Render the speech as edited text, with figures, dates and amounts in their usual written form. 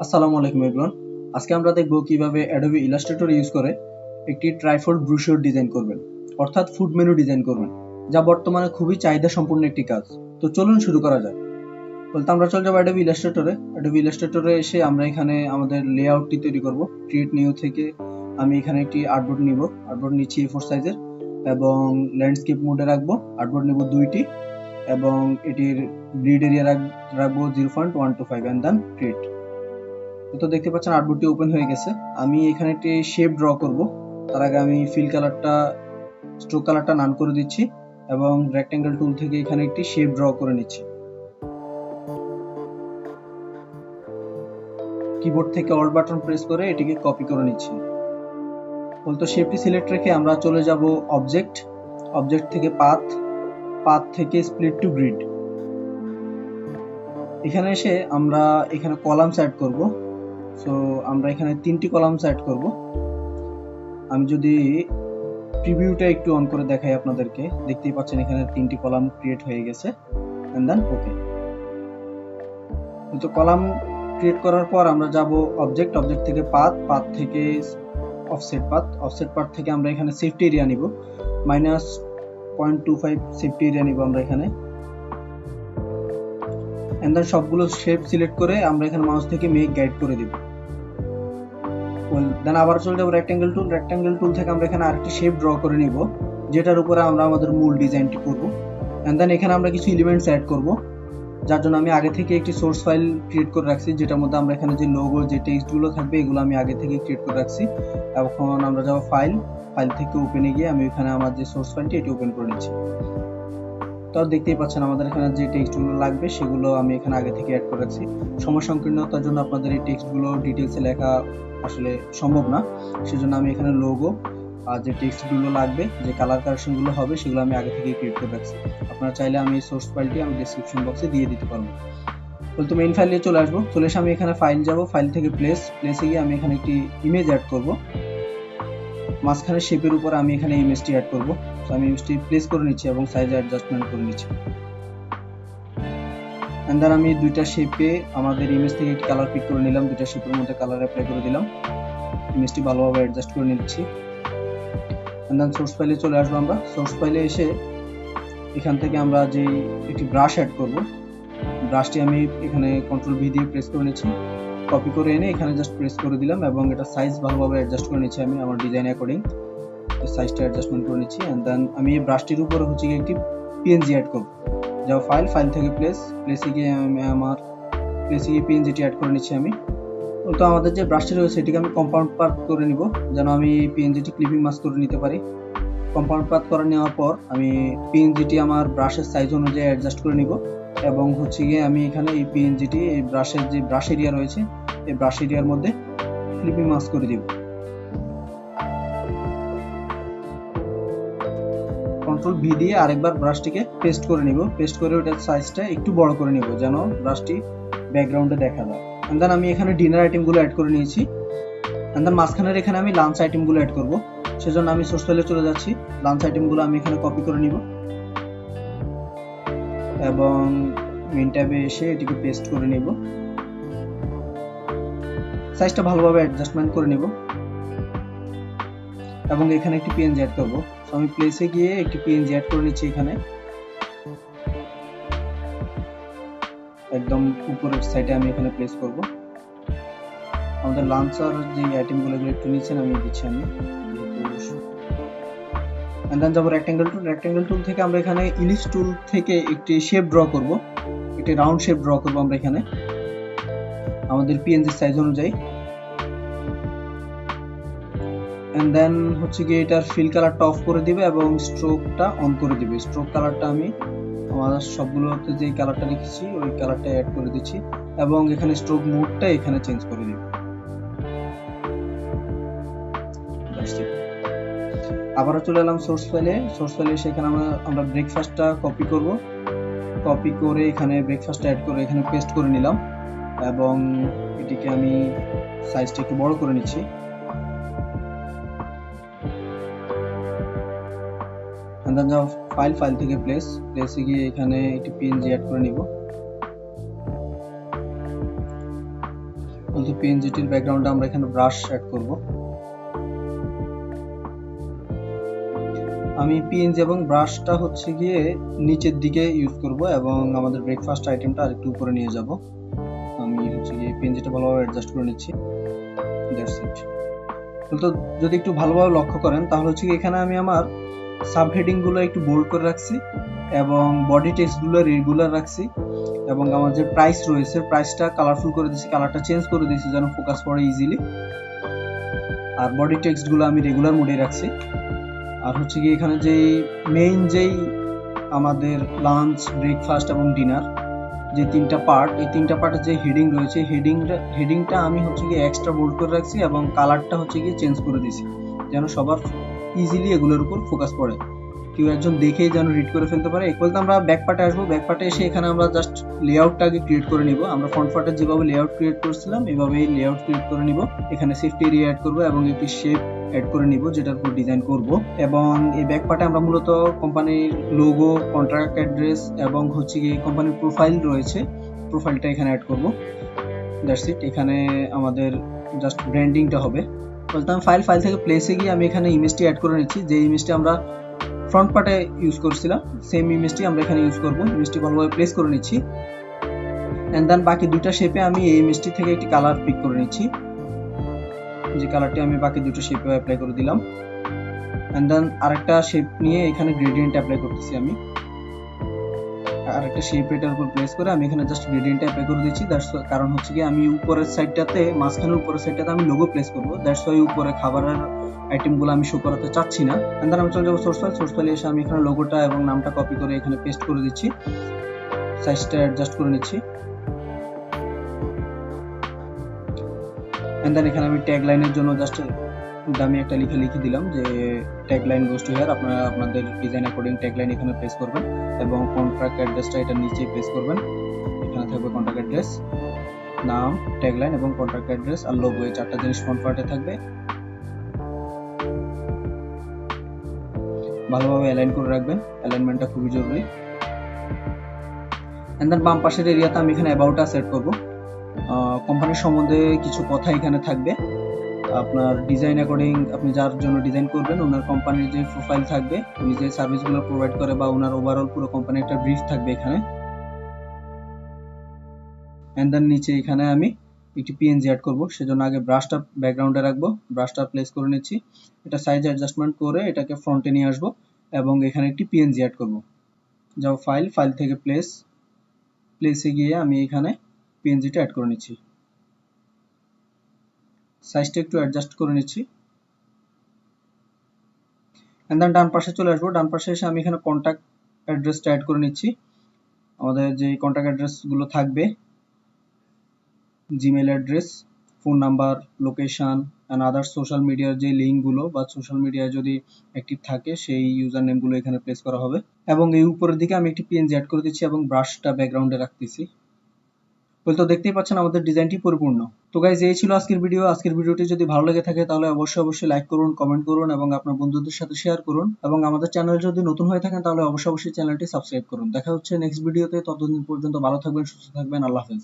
আসসালামু আলাইকুম এভরিওয়ান। আজকে আমরা দেখব কিভাবে অ্যাডোবি ইলাস্ট্রেটর ইউজ করে একটি ট্রাইফোল্ড ব্রোশিওর ডিজাইন করবেন, অর্থাৎ ফুড মেনু ডিজাইন করবেন, যা বর্তমানে খুবই চাহিদা সম্পন্ন একটি কাজ। তো চলুন শুরু করা যাক। বলতে আমরা চলে যাবো অ্যাডোবি ইলাস্ট্রেটরে। অ্যাডোবি ইলাস্ট্রেটরে এসে আমরা এখানে আমাদের লেআউটটি তৈরি করব। ক্রিয়েট নিউ থেকে আমি এখানে একটি আর্টবোর্ড নিব। আর্টবোর্ড নিচ্ছি A4 সাইজের এবং ল্যান্ডস্কেপ মোডে রাখবো। আর্টবোর্ড নেব 2টি এবং এটির গ্রিড এরিয়া রাখবো 0.125 এন্ড দেন ক্রিয়েট। তো দেখতে পাচ্ছেন আর্টবোর্ডটি ওপেন হয়ে গেছে। আমি এখানে একটি শেপ ড্র করব। তার আগে আমি ফিল কালারটা, স্ট্রোক কালারটা নান করে দিচ্ছি এবং রেক্টেঙ্গেল টুল থেকে এখানে একটি শেপ ড্র করে নিচ্ছি। কিবোর্ড থেকে অল্ট বাটন প্রেস করে এটিকে কপি করে নিচ্ছি। বলতো শেপটি সিলেক্ট রেখে আমরা চলে যাব অবজেক্ট, অবজেক্ট থেকে পাথ, পাথ থেকে স্প্লিট টু গ্রিড। এখানে এসে আমরা এখানে কলামস অ্যাড করব। সো আমরা এখানে 3টি কলামস অ্যাড করব। আমি যদি প্রিভিউটা একটু অন করে দেখাই আপনাদেরকে, দেখতেই পাচ্ছেন এখানে 3টি কলাম ক্রিয়েট হয়ে গেছে এন্ড দেন ওকে। তো কলাম ক্রিয়েট করার পর আমরা যাব অবজেক্ট, অবজেক্ট থেকে পাথ, পাথ থেকে অফসেট পাথ, অফসেট পাথ থেকে আমরা এখানে সেফটি এরিয়া নিব, -0.25 সেফটি এরিয়া নিব আমরা এখানে। এন্ড দেন সবগুলো শেপ সিলেক্ট করে আমরা এখানে মাউস থেকে মেক গাইড করে দিব। দেন আবার চলে যাব রেক্টেঙ্গেল টুল, রেক্টেঙ্গেল টুল থেকে আমরা এখানে আরেকটি শেপ ড্র করে নিব, যেটার উপরে আমরা আমাদের মূল ডিজাইনটি করব। এন্ড দেন এখানে আমরা কিছু এলিমেন্টস অ্যাড করব, যার জন্য আমি আগে থেকে একটি সোর্স ফাইল ক্রিয়েট করে রাখছি, যেটার মধ্যে আমরা এখানে যে লোগো, যে টেক্সটগুলো থাকবে এগুলো আমি আগে থেকে ক্রিয়েট করে রাখছি। এখন আমরা যাব ফাইল, ফাইল থেকে ওপেনে গিয়ে আমি এখানে আমার যে সোর্স ফাইলটি এটি ওপেন করে নিচ্ছি। তো দেখতেই পাচ্ছেন আমাদের এখানে যে টেক্সটগুলো লাগবে সেগুলো আমি এখানে আগে থেকে অ্যাড করে রাখছি। সময় সংকীর্ণতার জন্য আপনাদের এই টেক্সটগুলো ডিটেলসে লেখা আসলে সম্ভব না, সেজন্য আমি এখানে লোগো আর যে টেক্সটগুলো লাগবে, যে কালার কারেকশনগুলো হবে সেগুলো আমি আগে থেকে ক্রিয়েট করে রাখছি। আপনারা চাইলে আমি এই সোর্স ফাইলটি আমি ডেসক্রিপশন বক্সে দিয়ে দিতে পারবো। তো মেইন ফাইলে চলে আসবো, চলে এসে আমি এখানে ফাইল যাব, ফাইল থেকে প্লেসে গিয়ে আমি এখানে একটি ইমেজ অ্যাড করব। মাঝখানে শেপের উপর আমি এখানে ইমেজটি অ্যাড করব। তো আমি ইমেজটি প্লেস করে নিচ্ছি এবং সাইজ অ্যাডজাস্টমেন্ট করে নিচ্ছি। এন্ড দেন আমি দুইটা শেপে আমাদের ইমেজ থেকে একটি কালার পিক করে নিলাম, দুইটা শেপের মধ্যে কালার অ্যাপ্লাই করে দিলাম, ইমেজটি ভালোভাবে অ্যাডজাস্ট করে নিচ্ছি। এন্ড দেন সোর্স ফাইলে চলে আসবো। আমরা সোর্স ফাইলে এসে এখান থেকে আমরা যে একটি ব্রাশ অ্যাড করব, ব্রাশটি আমি এখানে কন্ট্রোল ভি দিয়ে প্রেস করে নিচ্ছি, কপি করে এনে এখানে জাস্ট প্রেস করে দিলাম এবং এটা সাইজ ভালোভাবে অ্যাডজাস্ট করে নিচ্ছি। আমি আমার ডিজাইন অ্যাকর্ডিং সাইজটা অ্যাডজাস্টমেন্ট করে নিচ্ছি। এন্ড দেন আমি এই ব্রাশটির উপরে হচ্ছে একটি পিএনজি অ্যাড করব। যাও ফাইল, ফাইল থেকে প্লেসে গিয়ে আমি আমার পিএনজিটি অ্যাড করে নিচ্ছি আমি। তো আমাদের যে ব্রাশটি রয়েছে এটিকে আমি কম্পাউন্ড পাথ করে নিব, যেন আমি পিএনজিটি ক্লিপিং মাস্ক করে নিতে পারি। কম্পাউন্ড পাথ করে নেওয়ার পর আমি পিএনজিটি আমার ব্রাশের সাইজ অনুযায়ী অ্যাডজাস্ট করে নিব এবং হচ্ছে গিয়ে আমি এখানে এই পিএনজিটি এই ব্রাশের যে ব্রাশ এরিয়া রয়েছে এই ব্রাশ এরিয়ার মধ্যে ক্লিপিং মাস্ক করে দিব। কন্ট্রোল ভি দিয়ে আরেকবার ব্রাশটিকে পেস্ট করে নিব, পেস্ট করে ওটার সাইজটা একটু বড় করে নিব যেন ব্রাশটি ব্যাকগ্রাউন্ডে দেখা যায়। এন্ড দেন আমি এখানে ডিনার আইটেমগুলো অ্যাড করে নিয়েছি। এন্ড দেন মাঝখানের এখানে আমি লাঞ্চ আইটেমগুলো অ্যাড করব, সেজন্য আমি সোর্স ফাইলে চলে যাচ্ছি। লাঞ্চ আইটেমগুলো আমি এখানে কপি করে নিব এবং মেইন ট্যাবে এসে এটিকে পেস্ট করে নিব, সাইজটা ভালোভাবে অ্যাডজাস্টমেন্ট করে নিব এবং এখানে একটি পিএনজি অ্যাড করব। সো আমি প্লেসে গিয়ে একটি পিএনজি অ্যাড করে নিচ্ছি এখানে, একদম উপরের সাইডে আমি এখানে প্লেস করব। আমাদের লাঞ্চার যে আইটেমগুলো এগুলো একটু নিচে নামিয়ে দিচ্ছি আমি। এন্ড দেন যাব রেক্টেঙ্গেল টুল, রেক্টেঙ্গেল টুল থেকে আমরা এখানে ইলিশ টুল থেকে একটি শেপ ড্র করব, একটি রাউন্ড শেপ ড্র করব আমরা এখানে আমাদের পিএনজি সাইজ অনুযায়ী। এন্ড দেন হচ্ছে গিয়ে এটার ফিল কালারটা অফ করে দিবে এবং স্ট্রোকটা অন করে দিবে। স্ট্রোক কালারটা আমি আমার সবগুলোতে যে কালারটা রেখেছি ওই কালারটা অ্যাড করে দিচ্ছি এবং এখানে স্ট্রোক মোডটা এখানে চেঞ্জ করে দিব। আবারও চলে এলাম সোর্স ফাইলে, সোর্স ফাইলে সেখানে আমরা ব্রেকফাস্টটা কপি করব, কপি করে এখানে ব্রেকফাস্ট অ্যাড করে এখানে পেস্ট করে নিলাম এবং এটিকে আমি সাইজটা একটু বড় করে নিচ্ছি। যাও ফাইল, ফাইল থেকে প্লেসে গিয়ে এখানে একটি পিএনজি অ্যাড করে নিব। বলতে পিএনজিটির ব্যাকগ্রাউন্ডে আমরা এখানে ব্রাশ অ্যাড করব। আমি পিএনজি এবং ব্রাশটা হচ্ছে গিয়ে নিচের দিকে ইউজ করব এবং আমাদের ব্রেকফাস্ট আইটেমটা আরেকটু উপরে নিয়ে যাব। আমি হচ্ছে গিয়ে পিএনজিটা ভালোভাবে অ্যাডজাস্ট করে নিচ্ছি। That's it. তো যদি একটু ভালোভাবে লক্ষ্য করেন তাহলে হচ্ছে কি এখানে আমি আমার সাবহেডিং গুলো একটু বোল্ড করে রাখছি এবং বডি টেক্সট গুলো রেগুলার রাখছি এবং আমার যে প্রাইস রয়েছে প্রাইসটা কালারফুল করে দিয়েছি, কালারটা চেঞ্জ করে দিয়েছি যেন ফোকাস পড়ে ইজিলি। আর বডি টেক্সট গুলো আমি রেগুলার মোডে রাখছি। আর হচ্ছে কি এখানে যেই মেইন যেই আমাদের লাঞ্চ, ব্রেকফাস্ট এবং ডিনার যে তিনটা পার্ট, এই তিনটা পার্টের যে হেডিং রয়েছে হেডিংটা আমি হচ্ছে গিয়ে এক্সট্রা বোল্ড করে রাখছি এবং কালারটা হচ্ছে গিয়ে চেঞ্জ করে দিয়েছি যেন সবার ইজিলি এগুলোর উপর ফোকাস পড়ে, কেউ একজন দেখেই যেন রিড করে ফেলতে পারে। বলতে আমরা ব্যাক পার্টে আসবো। ব্যাক পার্টে এসে এখানে আমরা জাস্ট লেআউটটা আগে ক্রিয়েট করে নিব। আমরা ফ্রন্ট পার্টে যেভাবে লেআউট ক্রিয়েট করছিলাম এভাবেই লেআউট ক্রিয়েট করে নিব। এখানে সেফটি এরিয়া অ্যাড করব এবং একটি শেপ অ্যাড করে নিব যেটার উপর ডিজাইন করব। এবং এই ব্যাক পার্টে আমরা মূলত কোম্পানির লোগো, কন্ট্রাক্ট অ্যাড্রেস এবং হচ্ছে গিয়ে কোম্পানির প্রোফাইল রয়েছে, প্রোফাইলটা এখানে অ্যাড করব। That's it. এখানে আমাদের জাস্ট ব্র্যান্ডিংটা হবে। বলতে আমি ফাইল থেকে প্লেসে গিয়ে আমি এখানে ইমেজটি অ্যাড করে নিচ্ছি। যে ইমেজটি আমরা ফ্রন্ট পার্টে ইউজ করছিলাম সেম ইমেজটি আমরা এখানে ইউজ করব। ইমেজটি ভালোভাবে প্লেস করে নিচ্ছি এন্ড দেন বাকি দুইটা শেপে আমি এই ইমেজটি থেকে একটি কালার পিক করে নিচ্ছি, যে কালারটি আমি বাকি দুটো শেপে অ্যাপ্লাই করে দিলাম এন্ড দেন আরেকটা শেপ নিয়ে এখানে গ্রেডিয়েন্ট অ্যাপ্লাই করতেছি। আমি আরেকটা শেপ এটার উপর প্লেস করে আমি এখানে জাস্ট গ্রেডিয়েন্ট অ্যাপ্লাই করে দিচ্ছি। দ্যাটস কারণ হচ্ছে কি আমি উপরের সাইডটাতে, মাঝখানের উপরের সাইডটাতে আমি লোগো প্লেস করব। দ্যাটস ওয়াই উপরে খাবারের আইটেমগুলো আমি শো করাতে চাচ্ছি না। এন্ড দেন আমি চলে যাবো সোর্স ফাইলে এসে আমি এখানে লোগোটা এবং নামটা কপি করে এখানে পেস্ট করে দিচ্ছি, সাইজটা অ্যাডজাস্ট করে নিচ্ছি এন্ড দেন এখানে আমি ট্যাগ লাইনের জন্য জাস্ট দামি একটা লিখে দিলাম যে tag line goes to here. আপনারা আপনাদের ডিজাইন অ্যাকর্ডিং ট্যাগ লাইন এখানে প্লেস করবেন এবং কন্ট্রাক্ট অ্যাড্রেসটা এটা নিচে প্লেস করবেন। এখানে থাকবে কন্ট্রাক্ট অ্যাড্রেস, নাম, ট্যাগ লাইন এবং কন্ট্রাক্ট অ্যাড্রেস আর লোগো, এই চারটা জিনিস ফ্রন্ট পার্টে থাকবে। ভালোভাবে অ্যালাইন করে রাখবেন, অ্যালাইনমেন্টটা খুবই জরুরি। এন্ড দেন বাম পাশের এরিয়াতে আমি এখানে অ্যাবাউটটা সেট করব। কোম্পানির সম্বন্ধে কিছু কথা এখানে থাকবে। আপনার ডিজাইন অ্যাকর্ডিং আপনি যার জন্য ডিজাইন করবেন ওনার কোম্পানির যে প্রোফাইল থাকবে, উনি যে সার্ভিসগুলো প্রোভাইড করে বা ওনার ওভারঅল পুরো কোম্পানির একটা ব্রিফ থাকবে এখানে। এন্ড দেন নিচে এখানে আমি একটি পিএনজি অ্যাড করব, সেজন্য আগে ব্রাশটা ব্যাকগ্রাউন্ডে রাখবো। ব্রাশটা প্লেস করে নিচ্ছি, এটা সাইজ অ্যাডজাস্টমেন্ট করে এটাকে ফ্রন্টে নিয়ে আসবো এবং এখানে একটি পিএনজি অ্যাড করব। যাও ফাইল থেকে প্লেসে গিয়ে আমি এখানে পিএনজিটা অ্যাড করে নিচ্ছি, সাইজটা একটু অ্যাডজাস্ট করে নিচ্ছি এন্ড দেন ডান পাশে চলে আসবো। ডান পাশে এসে আমি এখানে কন্ট্যাক্ট অ্যাড্রেসটা অ্যাড করে নিচ্ছি। আমাদের যে কন্ট্যাক্ট অ্যাড্রেসগুলো থাকবে, Gmail address, phone number, location and other social মিডিয়ার যে লিঙ্কগুলো বা সোশ্যাল মিডিয়ায় যদি অ্যাক্টিভ থাকে সেই ইউজার নেমগুলো এখানে প্লেস করা হবে এবং এই উপরের দিকে আমি একটি পিএনজি অ্যাড করে দিচ্ছি এবং ব্রাশটা ব্যাকগ্রাউন্ডে রাখতেছি। তো দেখতেই পাচ্ছেন আমাদের ডিজাইনটি পরিপূর্ণ। তো গাইজ এই ছিল আজকের ভিডিও। আজকের ভিডিওটি যদি ভালো লেগে থাকে তাহলে অবশ্যই লাইক করুন, কমেন্ট করুন এবং আপনার বন্ধুদের সাথে শেয়ার করুন এবং আমাদের চ্যানেল যদি নতুন হয়ে থাকেন তাহলে অবশ্যই চ্যানেলটি সাবস্ক্রাইব করুন। দেখা হচ্ছে নেক্সট ভিডিওতে। ততদিন পর্যন্ত ভালো থাকবেন, সুস্থ থাকবেন। আল্লাহ হাফেজ।